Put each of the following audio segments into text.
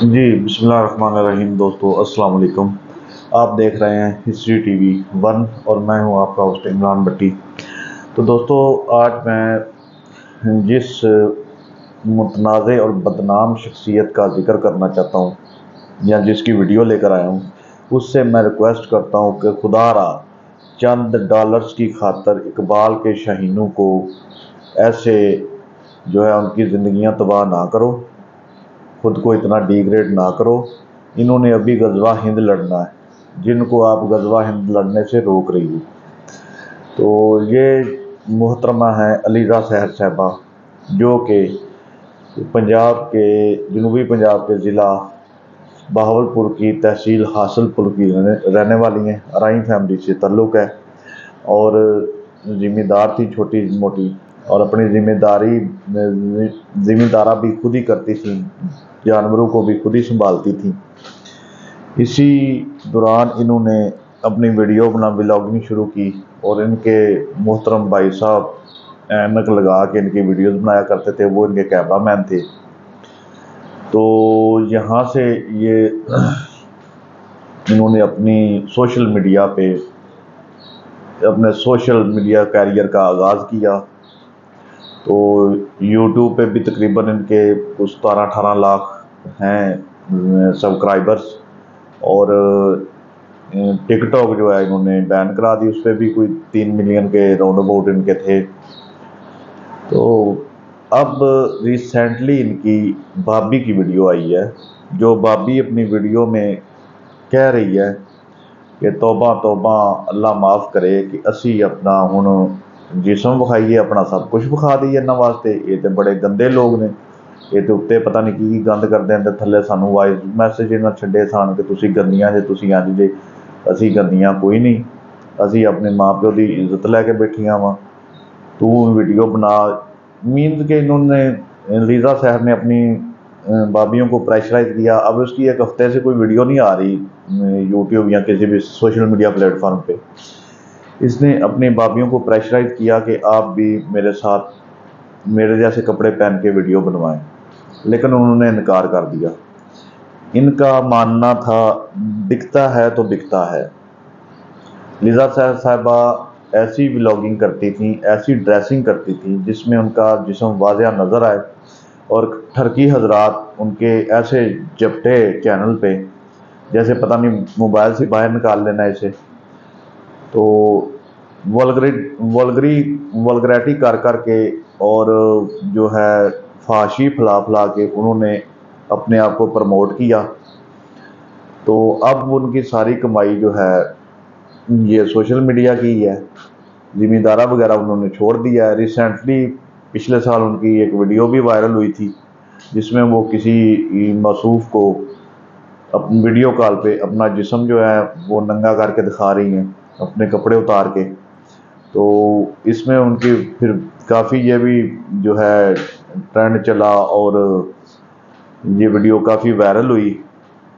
जी बिस्मिल्लाहिर्रहमानिर्रहीम। दोस्तों अस्सलाम वालेकुम। आप देख रहे हैं हिस्ट्री टीवी 1 और मैं हूं आपका होस्ट इमरान भट्टी। तो दोस्तों आज मैं जिस मुतनाज़ और बदनाम शख्सियत का जिक्र करना चाहता हूं या जिसकी वीडियो लेकर आया हूं, उससे मैं रिक्वेस्ट करता हूं कि खुदारा चंद डॉलर्स की खातर इकबाल के शाहीनों को ऐसे जो है उनकी ज़िंदगियां तबाह ना करो, खुद को इतना डिग्रेड ना करो। इन्होंने अभी गज़वा हिंद लड़ना है, जिनको आप गज़वा हिंद लड़ने से रोक रही हो। तो ये मोहतरमा है अलीज़ा सहर साहिबा, जो कि पंजाब के जनूबी पंजाब के ज़िला बहावलपुर की तहसील हासलपुर की रहने वाली हैं। अराई फैमिली से ताल्लुक़ है और ज़िम्मेदार थी छोटी मोटी, और अपनी ज़िम्मेदारा भी खुद ही करती थी, जानवरों को भी खुद ही संभालती थी। इसी दौरान इन्होंने अपनी वीडियो व्लॉगिंग शुरू की और इनके मोहतरम भाई साहब ऐनक लगा के इनकी वीडियोस बनाया करते थे, वो इनके कैमरा मैन थे। तो यहाँ से ये इन्होंने अपनी सोशल मीडिया कैरियर का आगाज़ किया। तो यूट्यूब पे भी तकरीबन इनके कुछ 17-18 लाख हैं सब्सक्राइबर्स, और टिकटॉक जो है इन्होंने बैन करा दी, उस पर भी कोई 3 मिलियन के राउंड अबाउट इनके थे। तो अब रिसेंटली इनकी भाभी की वीडियो आई है, जो भाभी अपनी वीडियो में कह रही है कि तौबा तौबा अल्लाह माफ़ करे कि असी अपना हुण जिसम विखाइए, अपना सब कुछ विखा दईए इन्हां वास्ते। ये तो बड़े गंदे लोग ने, ये तो उत्ते पता नहीं की गंद करते हैं, थल्ले सानू वॉइस मैसेज इन्हां छड्डे सन कि तुसीं गंदियां जे, तुसीं इंज जे। असी गंदियां कोई नहीं, असी अपने माँ प्यो की इज्जत लैके बैठियां वा, तू वीडियो बना। मीन्स के इन्होंने लीज़ा सहर ने अपनी भाभीयों को प्रेशराइज किया। अब उसकी एक हफ्ते से कोई वीडियो नहीं आ रही यूट्यूब या किसी भी सोशल मीडिया प्लेटफॉर्म पे। इसने अपनी भाभीयों को प्रेशराइज किया कि आप भी मेरे साथ मेरे जैसे कपड़े पहन के वीडियो बनवाएं, लेकिन उन्होंने इनकार कर दिया। इनका मानना था दिखता है तो बिकता है। लीज़ा सहर साहिबा ऐसी व्लॉगिंग करती थी, ऐसी ड्रेसिंग करती थी जिसमें उनका जिस्म वाज़िया नज़र आए, और ठरकी हजरात उनके ऐसे जपटे चैनल पे जैसे पता नहीं मोबाइल से बाहर निकाल लेना इसे। तो वल्गरिटी कर के और जो है फाशी फैला के उन्होंने अपने आप को प्रमोट किया। तो अब उनकी सारी कमाई जो है ये सोशल मीडिया की है, ज़िम्मेदारा वगैरह उन्होंने छोड़ दिया है। रिसेंटली पिछले साल उनकी एक वीडियो भी वायरल हुई थी, जिसमें वो किसी मसूफ को अपनी वीडियो कॉल पे अपना जिस्म जो है वो नंगा करके दिखा रही हैं, अपने कपड़े उतार के। तो इसमें उनकी फिर काफ़ी ये भी जो है ट्रेंड चला और ये वीडियो काफ़ी वायरल हुई।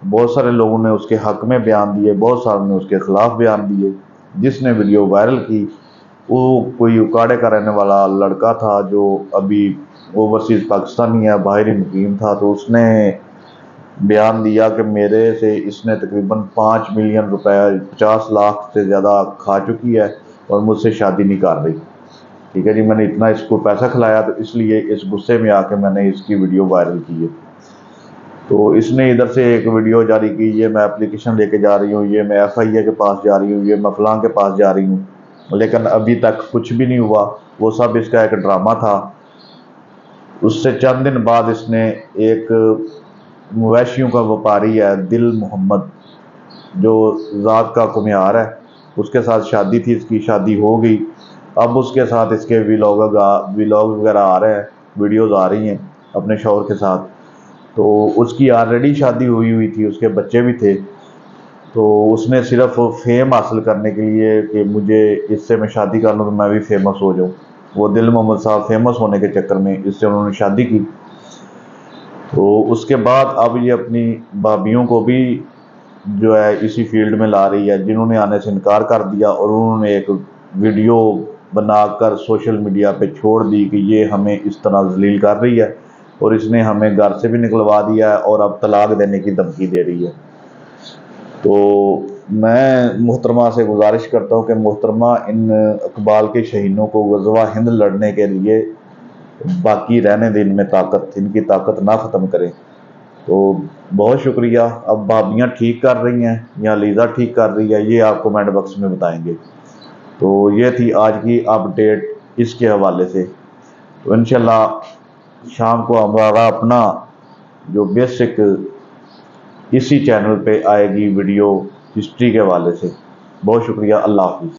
बहुत सारे लोगों ने उसके हक़ में बयान दिए, बहुत सारे ने उसके ख़िलाफ़ बयान दिए। जिसने वीडियो वायरल की वो कोई उकाड़े का रहने वाला लड़का था, जो अभी ओवरसीज़ पाकिस्तानी है, बाहरी मुकीम था। तो उसने बयान दिया कि मेरे से इसने तकरीबन 5 मिलियन रुपए 50 लाख से ज़्यादा खा चुकी है और मुझसे शादी नहीं कर रही। ठीक है जी, मैंने इतना इसको पैसा खिलाया, तो इसलिए इस गुस्से में आके मैंने इसकी वीडियो वायरल की है। तो इसने इधर से एक वीडियो जारी की, ये मैं एप्लीकेशन लेके जा रही हूँ, ये मैं FIA के पास जा रही हूँ, ये मैं फलां के पास जा रही हूँ, लेकिन अभी तक कुछ भी नहीं हुआ। वो सब इसका एक ड्रामा था। उससे चंद दिन बाद इसने एक मवेशियों का व्यापारी है दिल मोहम्मद, जो ज़ात का कुम्हार है, उसके साथ शादी थी, इसकी शादी हो गई। अब उसके साथ इसके व्लॉग वगैरह आ रहे हैं, वीडियोज़ आ रही हैं अपने शौहर के साथ। तो उसकी ऑलरेडी शादी हुई थी, उसके बच्चे भी थे। तो उसने सिर्फ फेम हासिल करने के लिए कि मुझे इससे मैं शादी कर लूँ तो मैं भी फेमस हो जाऊँ, वो दिल मोहम्मद साहब फेमस होने के चक्कर में इससे उन्होंने शादी की। तो उसके बाद अब ये अपनी भाभीयों को भी जो है इसी फील्ड में ला रही है, जिन्होंने आने से इनकार कर दिया, और उन्होंने एक वीडियो बनाकर सोशल मीडिया पे छोड़ दी कि ये हमें इस तरह जलील कर रही है। और इसने हमें घर से भी निकलवा दिया है और अब तलाक देने की धमकी दे रही है। तो मैं मोहतरमा से गुजारिश करता हूँ कि मोहतरमा इन इकबाल के शहीनों को ग़ज़वा हिंद लड़ने के लिए बाकी रहने दें, इनमें ताकत, इनकी ताकत ना ख़त्म करें। तो बहुत शुक्रिया। अब भाभियाँ ठीक कर रही हैं या लीज़ा ठीक कर रही है, ये आप कमेंट बॉक्स में बताएंगे। तो ये थी आज की अपडेट इसके हवाले से। तो इंशाल्लाह शाम को हमारा अपना जो बेसिक इसी चैनल पे आएगी वीडियो हिस्ट्री के हवाले से। बहुत शुक्रिया। अल्लाह हाफ़िज़।